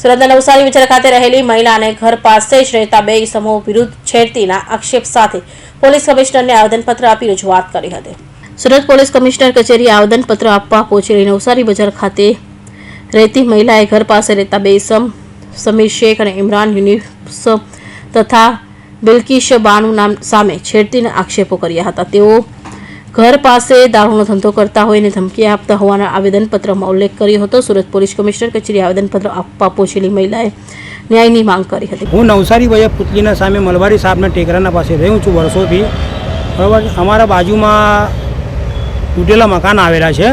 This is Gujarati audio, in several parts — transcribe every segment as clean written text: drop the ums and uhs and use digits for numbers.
સુરતના નવસારી વિચાર ખાતે રહેલી મહિલાને ઘર પાસે જ રહેતા બે ઇસમો વિરુદ્ધ છેડતીના આક્ષેપ સાથે પોલીસ કમિશનરને આવેદનપત્ર આપી રજૂઆત કરી હતી. સુરત પોલીસ કમિશનર કચેરીએ આવેદનપત્ર આપવા પહોંચેલી નવસારી બજાર ખાતે રહેતી મહિલાએ ઘર પાસે રહેતા બે ઇસમ સમીર શેખ અને ઇમરાન યુનિસ તથા બિલ્કિશ બાનુ નામ સામે છેડતીના આક્ષેપો કર્યા હતા. તેઓ ઘર પાસે દારૂનો ધંધો કરતા હોય અને ધમકી આપતા હોવાના આવેદનપત્રમાં ઉલ્લેખ કર્યો હતો. સુરત પોલીસ કમિશનર કચેરીએ આવેદનપત્ર આપવા પહોંચેલી મહિલાએ ન્યાયની માંગ કરી હતી. હું નવસારી બજાર પુતલીના સામે મલબારી સાહેબના ટેકરાના પાસે રહું છું વર્ષોથી. બરાબર, અમારા બાજુમાં તૂટેલા મકાન આવેલા છે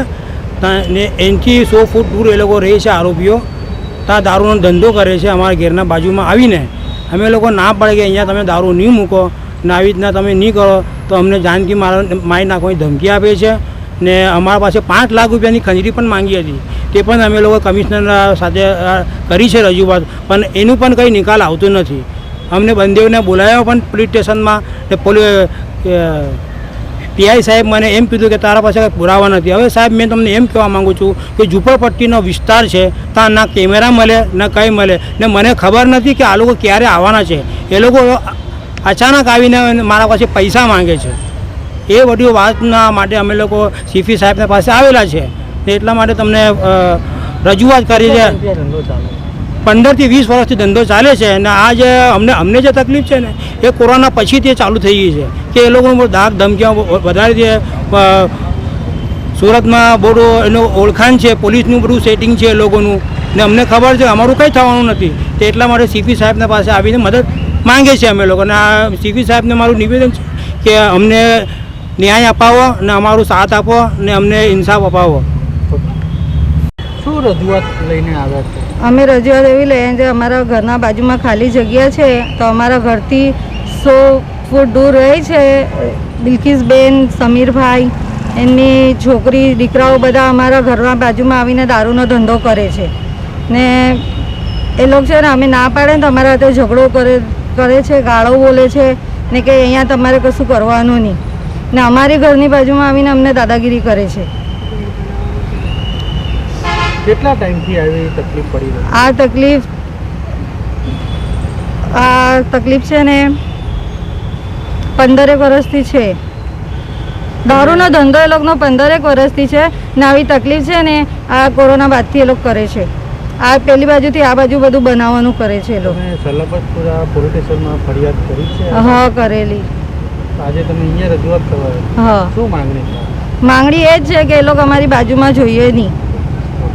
ને એનાથી 100 ફૂટ દૂર એ લોકો રહે છે આરોપીઓ. ત્યાં દારૂનો ધંધો કરે છે. અમારા ઘરના બાજુમાં આવીને અમે લોકો ના પડે કે અહીંયા તમે દારૂ નહીં મૂકો ને આવી રીતના તમે નહીં કરો તો અમને જાનકી મારી નાખવાની ધમકી આપે છે ને અમારા પાસે 5 લાખ રૂપિયાની ખંજરી પણ માંગી હતી. તે પણ અમે લોકો કમિશનર સાથે કરી છે રજૂઆત, પણ એનું પણ કંઈ નિકાલ આવતો નથી. અમને બંદેવને બોલાવ્યો પણ પોલીસ સ્ટેશનમાં ને પીઆઈ સાહેબ મને એમ કીધું કે તારા પાસે કંઈ પુરાવા નથી. હવે સાહેબ મેં તમને એમ કહેવા માગું છું કે ઝૂંપડપટ્ટીનો વિસ્તાર છે, ત્યાં ના કેમેરા મળે ના કંઈ મળે ને મને ખબર નથી કે આ લોકો ક્યારે આવવાના છે. એ લોકો અચાનક આવીને મારા પાસે પૈસા માંગે છે. એ બધી વાતના માટે અમે લોકો સીપી સાહેબના પાસે આવેલા છે ને એટલા માટે તમને રજૂઆત કરી છે. 15 થી 20 વર્ષથી ધંધો ચાલે છે અને આ જે અમને જે તકલીફ છે ને એ કોરોના પછી તે ચાલુ થઈ ગઈ છે કે એ લોકોનું ધાક ધમકીઓ વધારે છે. સુરતમાં બહુ એનું ઓળખાણ છે, પોલીસનું બધું સેટિંગ છે એ લોકોનું ને અમને ખબર છે અમારું કંઈ થવાનું નથી. તે એટલા માટે સીપી સાહેબના પાસે આવીને મદદ માંગે છે અમે લોકો. અને આ સીપી સાહેબને મારું નિવેદન છે કે અમને ન્યાય અપાવો ને અમારું સાથ આપો ને અમને ઇન્સાફ અપાવો. શું રજૂઆત લઈને આવ્યા છો? અમે રજૂઆત એવી લઈએ કે અમારા ઘરના બાજુમાં ખાલી જગ્યા છે તો અમારા ઘરથી 100 ફૂટ દૂર રહે છે બિલ્કિસબેન, સમીરભાઈ, એમની છોકરી, દીકરાઓ બધા અમારા ઘરના બાજુમાં આવીને દારૂનો ધંધો કરે છે ને એ લોકો છે ને અમે ના પાડે ને તો અમારા હાથે ઝઘડો કરે છે, ગાળો બોલે છે ને કે અહીંયા તમારે કશું કરવાનું નહીં ને અમારી ઘરની બાજુમાં આવીને અમને દાદાગીરી કરે છે. કેટલા ટાઈમથી આવી તકલીફ પડી રહી? આ તકલીફ છે ને 15 વર્ષથી છે. દારૂનો ધંધો એ લોકોનો 15 વર્ષથી છે ને આવી તકલીફ છે ને આ કોરોના બાદથી એ લોકો કરે છે. આ પેલી બાજુથી આ બાજુ બધું બનાવવાનું કરે છે એ લોકો. સલાબતપુરા પોલીસ સ્ટેશનમાં ફરિયાદ કરી છે? હા, કરેલી. આજે તમે અહીંયા રજૂઆત કરવા? હા. શું માંગણી? માંગણી એ જ છે કે એ લોકો અમારી બાજુમાં જોઈએ નહીં.